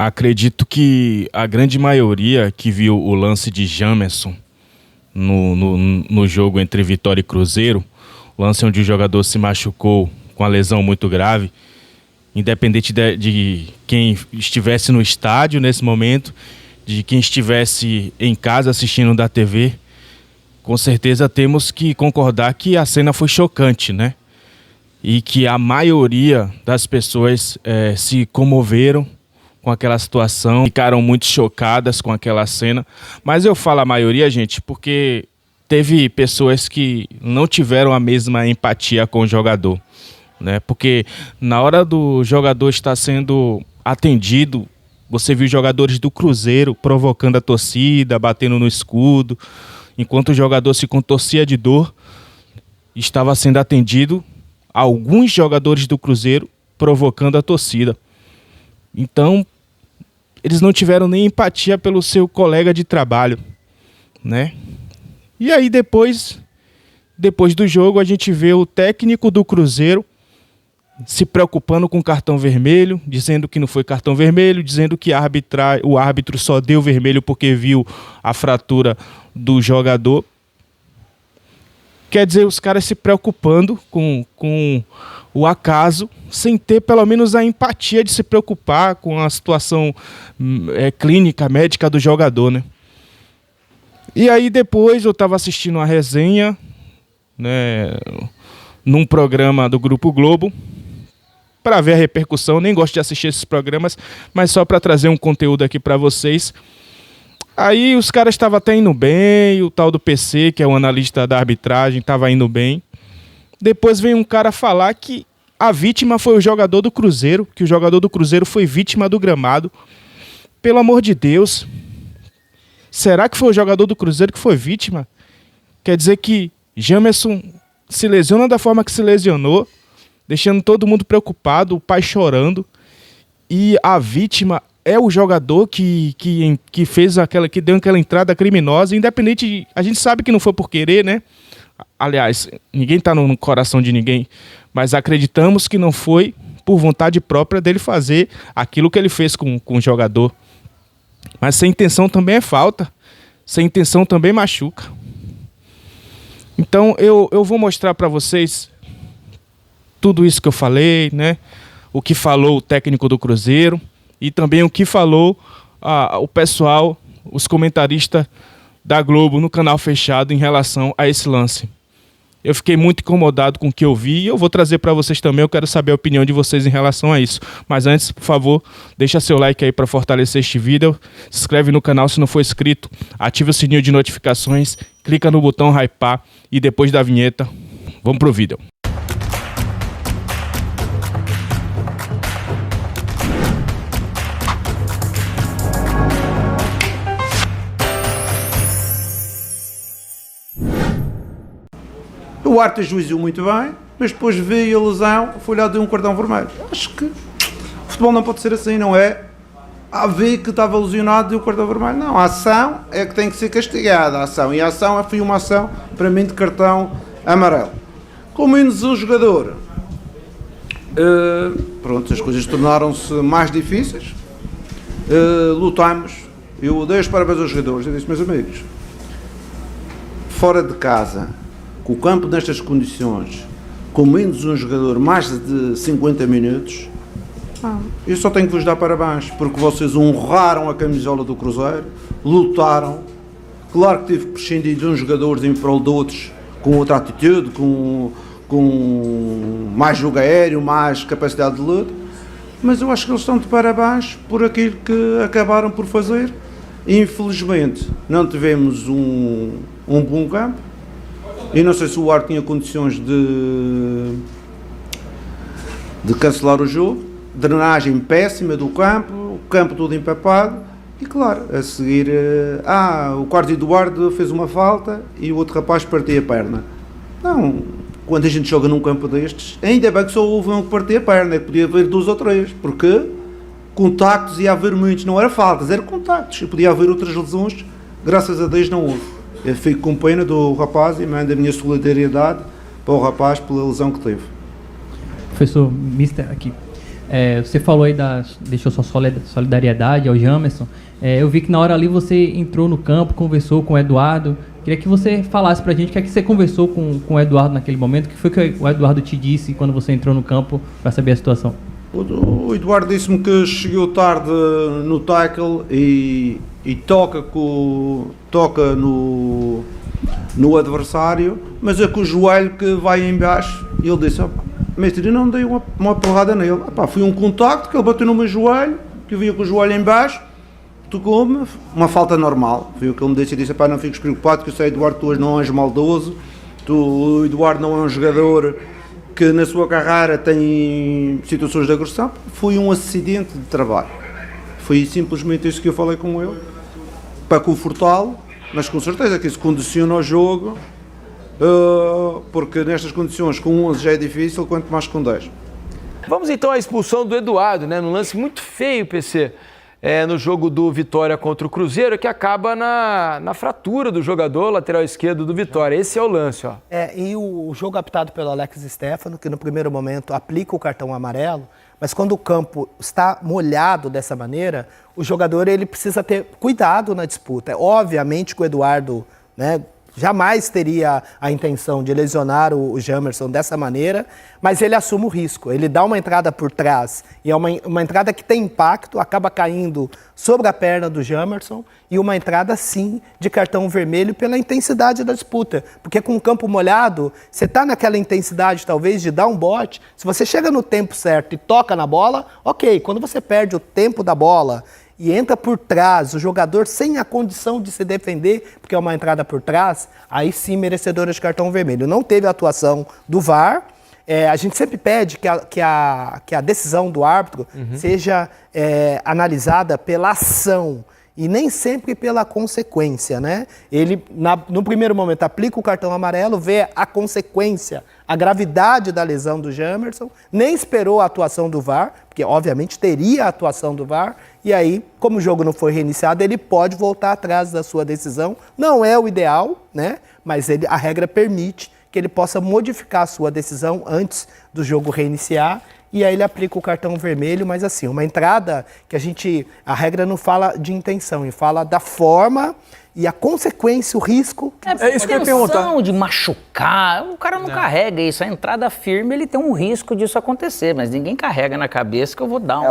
Acredito que a grande maioria que viu o lance de Jamerson no jogo entre Vitória e Cruzeiro, o lance onde o jogador se machucou com a lesão muito grave, independente de quem estivesse no estádio nesse momento, de quem estivesse em casa assistindo da TV, com certeza temos que concordar que a cena foi chocante, né? E que a maioria das pessoas se comoveram com aquela situação, ficaram muito chocadas com aquela cena. Mas eu falo a maioria, gente, porque teve pessoas que não tiveram a mesma empatia com o jogador, né? Porque na hora do jogador estar sendo atendido, você viu jogadores do Cruzeiro provocando a torcida, batendo no escudo, enquanto o jogador se contorcia de dor, estava sendo atendido alguns jogadores do Cruzeiro provocando a torcida. Então, eles não tiveram nem empatia pelo seu colega de trabalho, né? E aí depois do jogo, a gente vê o técnico do Cruzeiro se preocupando com cartão vermelho, dizendo que não foi cartão vermelho, dizendo que o árbitro só deu vermelho porque viu a fratura do jogador. Quer dizer, os caras se preocupando com o acaso, sem ter pelo menos a empatia de se preocupar com a situação clínica, médica do jogador, né? E aí depois eu estava assistindo a resenha, né, num programa do Grupo Globo, para ver a repercussão. Nem gosto de assistir esses programas, mas só para trazer um conteúdo aqui para vocês. Aí os caras estavam até indo bem, o tal do PC, que é o analista da arbitragem, estava indo bem. Depois vem um cara falar que a vítima foi o jogador do Cruzeiro, que o jogador do Cruzeiro foi vítima do gramado. Pelo amor de Deus, será que foi o jogador do Cruzeiro que foi vítima? Quer dizer que Jamerson se lesiona da forma que se lesionou, deixando todo mundo preocupado, o pai chorando, e a vítima é o jogador que fez que deu aquela entrada criminosa, independente, a gente sabe que não foi por querer, né? Aliás, ninguém está no coração de ninguém, mas acreditamos que não foi por vontade própria dele fazer aquilo que ele fez com o jogador. Mas sem intenção também é falta, sem intenção também machuca. Então eu vou mostrar para vocês tudo isso que eu falei, né? O que falou o técnico do Cruzeiro e também o que falou o pessoal, os comentaristas da Globo no canal fechado em relação a esse lance. Eu fiquei muito incomodado com o que eu vi e eu vou trazer para vocês também. Eu quero saber a opinião de vocês em relação a isso. Mas antes, por favor, deixa seu like aí para fortalecer este vídeo. Se inscreve no canal se não for inscrito. Ativa o sininho de notificações. Clica no botão hypar e depois da vinheta, vamos pro vídeo. O árbitro ajuizou muito bem, mas depois veio a lesão, foi lá deu um cartão vermelho. Acho que o futebol não pode ser assim, não é? Vê que estava lesionado e deu o cartão vermelho. Não, a ação é que tem que ser castigada, a ação. E a ação foi uma ação, para mim, de cartão amarelo. Com menos o jogador, pronto, as coisas tornaram-se mais difíceis. Lutamos. Eu dei os parabéns aos jogadores. Eu disse, meus amigos, fora de casa, com o campo nestas condições, com menos um jogador, mais de 50 minutos, eu só tenho que vos dar parabéns, porque vocês honraram a camisola do Cruzeiro, lutaram. Claro que tive que prescindir de uns jogadores em prol de outros, com outra atitude, com mais jogo aéreo, mais capacidade de luta, mas eu acho que eles estão de parabéns por aquilo que acabaram por fazer. Infelizmente não tivemos um bom campo. E não sei se o árbitro tinha condições de cancelar o jogo. Drenagem péssima do campo, o campo todo empapado. E claro, a seguir, o quarto Eduardo fez uma falta e o outro rapaz partiu a perna. Não, quando a gente joga num campo destes, ainda bem que só houve um que partiu a perna, que podia haver 2 ou 3, porque contactos ia haver muitos, não era faltas, eram contactos, e podia haver outras lesões, graças a Deus não houve. Eu fico com pena do rapaz e mando a minha solidariedade para o rapaz pela lesão que teve. Professor Mister, aqui. Você falou aí, deixou sua solidariedade ao Jamerson. Eu vi que na hora ali você entrou no campo, conversou com o Eduardo. Queria que você falasse pra gente o que é que você conversou com o Eduardo naquele momento. O que foi que o Eduardo te disse quando você entrou no campo para saber a situação? O Eduardo disse-me que chegou tarde no tackle e toca no adversário, mas é com o joelho que vai em baixo. E ele disse: mestre, eu não dei uma porrada nele. Foi um contacto que ele bateu no meu joelho, que eu vinha com o joelho em baixo, tocou-me, uma falta normal. Foi o que ele me disse. E disse: não fiques preocupado, que eu sei, Eduardo, tu não és maldoso, o Eduardo não é um jogador que na sua carreira tem situações de agressão. Foi um acidente de trabalho. Foi simplesmente isso que eu falei com ele, para confortá-lo, mas com certeza que isso condiciona o jogo, porque nestas condições com 11 já é difícil, quanto mais com 10. Vamos então à expulsão do Eduardo, né? Num lance muito feio, PC, no jogo do Vitória contra o Cruzeiro, que acaba na fratura do jogador lateral esquerdo do Vitória. Esse é o lance, ó. E o jogo apitado pelo Alex Stefano, que no primeiro momento aplica o cartão amarelo, mas quando o campo está molhado dessa maneira, o jogador ele precisa ter cuidado na disputa. Obviamente que o Eduardo, né, jamais teria a intenção de lesionar o Jamerson dessa maneira, mas ele assume o risco. Ele dá uma entrada por trás, e é uma entrada que tem impacto, acaba caindo sobre a perna do Jamerson, e uma entrada, sim, de cartão vermelho pela intensidade da disputa. Porque com o campo molhado, você está naquela intensidade, talvez, de dar um bote. Se você chega no tempo certo e toca na bola, ok. Quando você perde o tempo da bola e entra por trás, o jogador sem a condição de se defender, porque é uma entrada por trás, aí sim merecedora de cartão vermelho. Não teve a atuação do VAR. A gente sempre pede que a decisão do árbitro seja analisada pela ação e nem sempre pela consequência, né? Ele, no primeiro momento, aplica o cartão amarelo, vê a consequência, a gravidade da lesão do Jamerson, nem esperou a atuação do VAR, porque obviamente teria a atuação do VAR, e aí, como o jogo não foi reiniciado, ele pode voltar atrás da sua decisão. Não é o ideal, né? Mas a regra permite que ele possa modificar a sua decisão antes do jogo reiniciar, e aí ele aplica o cartão vermelho, mas assim, uma entrada que a regra não fala de intenção, e fala da forma e a consequência, o risco. É isso que eu ia perguntar. De machucar, o cara não carrega isso. A entrada firme, ele tem um risco disso acontecer, mas ninguém carrega na cabeça que eu vou dar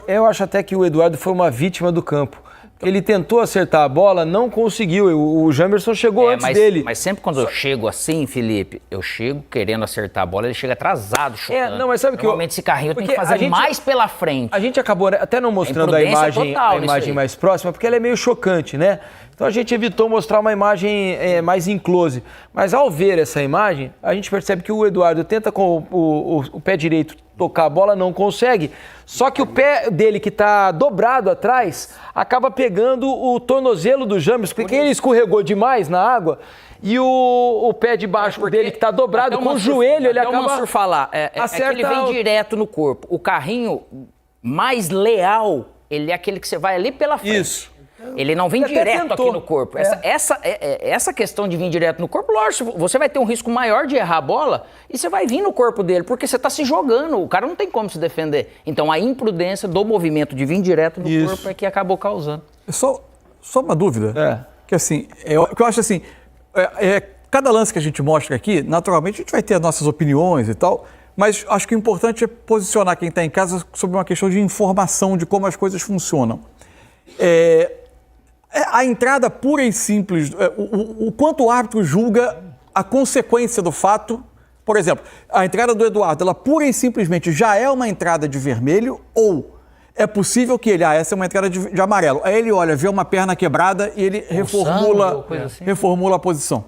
Eu acho até que o Eduardo foi uma vítima do campo. Ele tentou acertar a bola, não conseguiu. O Jamerson chegou antes dele. Mas sempre quando eu chego assim, Felipe, eu chego querendo acertar a bola, ele chega atrasado, chutando. Não, mas sabe que normalmente esse carrinho eu tenho que fazer mais pela frente. A gente acabou até não mostrando a imagem mais próxima, porque ela é meio chocante, né? Então a gente evitou mostrar uma imagem mais em close. Mas ao ver essa imagem, a gente percebe que o Eduardo tenta com o pé direito tocar a bola, não consegue. Só que o pé dele, que está dobrado atrás, acaba pegando o tornozelo do Jamerson, porque ele escorregou demais na água. E o pé de baixo dele, que está dobrado, com o joelho, ele acaba... O Mansur falar, é que ele vem direto no corpo. O carrinho mais leal, ele é aquele que você vai ali pela frente. Isso. Ele não vem direto aqui no corpo. Essa questão de vir direto no corpo, lógico, você vai ter um risco maior de errar a bola e você vai vir no corpo dele, porque você está se jogando, o cara não tem como se defender. Então a imprudência do movimento de vir direto no corpo é que acabou causando. Só uma dúvida, que assim, eu acho assim, cada lance que a gente mostra aqui, naturalmente a gente vai ter as nossas opiniões e tal, mas acho que o importante é posicionar quem está em casa sobre uma questão de informação de como as coisas funcionam. A entrada pura e simples, o quanto o árbitro julga a consequência do fato. Por exemplo, a entrada do Eduardo, ela pura e simplesmente já é uma entrada de vermelho, ou é possível que ele, essa é uma entrada de amarelo. Aí ele olha, vê uma perna quebrada e ele reformula a posição.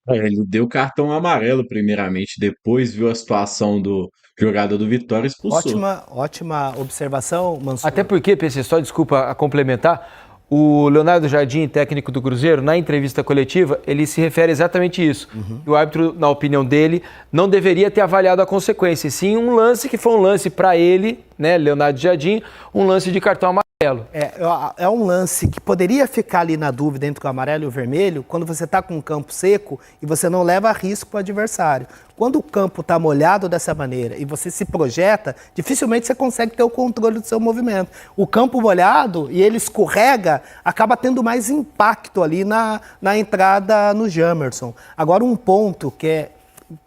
Ele deu cartão amarelo primeiramente, depois viu a situação do jogador do Vitória e expulsou. Ótima observação, Mansur. Até porque, PC, só desculpa a complementar, o Leonardo Jardim, técnico do Cruzeiro, na entrevista coletiva, ele se refere exatamente a isso. O árbitro, na opinião dele, não deveria ter avaliado a consequência, sim um lance que foi um lance para ele, né, Leonardo Jardim, um lance de cartão amarelo. É um lance que poderia ficar ali na dúvida entre o amarelo e o vermelho quando você está com um campo seco e você não leva risco para o adversário. Quando o campo está molhado dessa maneira e você se projeta, dificilmente você consegue ter o controle do seu movimento. O campo molhado e ele escorrega, acaba tendo mais impacto ali na entrada no Jamerson. Agora, um ponto que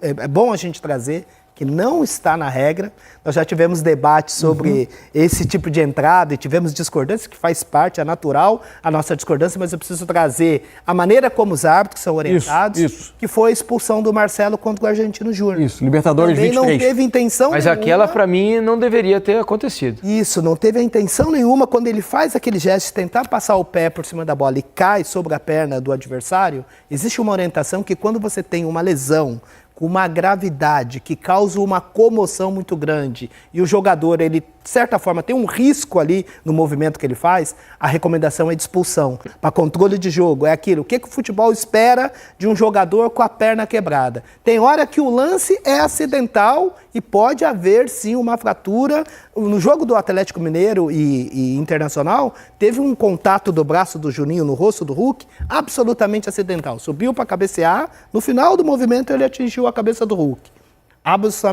é bom a gente trazer, que não está na regra. Nós já tivemos debate sobre esse tipo de entrada e tivemos discordância, que faz parte, é natural a nossa discordância, mas eu preciso trazer a maneira como os árbitros são orientados, que foi a expulsão do Marcelo contra o Argentino Júnior. Isso, Libertadores também 23. Não teve intenção Mas nenhuma. aquela, para mim, não deveria ter acontecido. Isso, não teve a intenção nenhuma quando ele faz aquele gesto de tentar passar o pé por cima da bola e cai sobre a perna do adversário. Existe uma orientação que quando você tem uma lesão com uma gravidade que causa uma comoção muito grande e o jogador, ele, de certa forma, tem um risco ali no movimento que ele faz, a recomendação é de expulsão. Para controle de jogo, é aquilo. O que o futebol espera de um jogador com a perna quebrada? Tem hora que o lance é acidental e pode haver, sim, uma fratura. No jogo do Atlético Mineiro e Internacional, teve um contato do braço do Juninho no rosto do Hulk, absolutamente acidental. Subiu para cabecear, no final do movimento ele atingiu a cabeça do Hulk.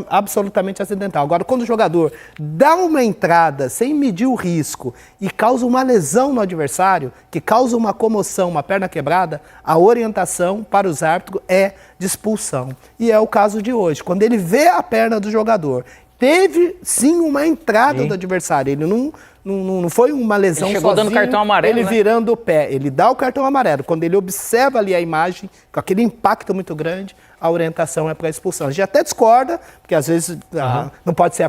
Absolutamente acidental. Agora, quando o jogador dá uma entrada sem medir o risco e causa uma lesão no adversário, que causa uma comoção, uma perna quebrada, a orientação para os árbitros é de expulsão. E é o caso de hoje. Quando ele vê a perna do jogador, teve sim uma entrada do adversário, ele não foi uma lesão ele chegou sozinho, dando cartão amarelo, ele virando o pé, ele dá o cartão amarelo. Quando ele observa ali a imagem, com aquele impacto muito grande, a orientação é para a expulsão. A gente até discorda, porque às vezes não pode ser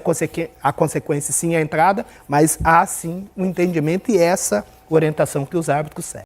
a consequência sim a entrada, mas há sim um entendimento e essa orientação que os árbitros seguem.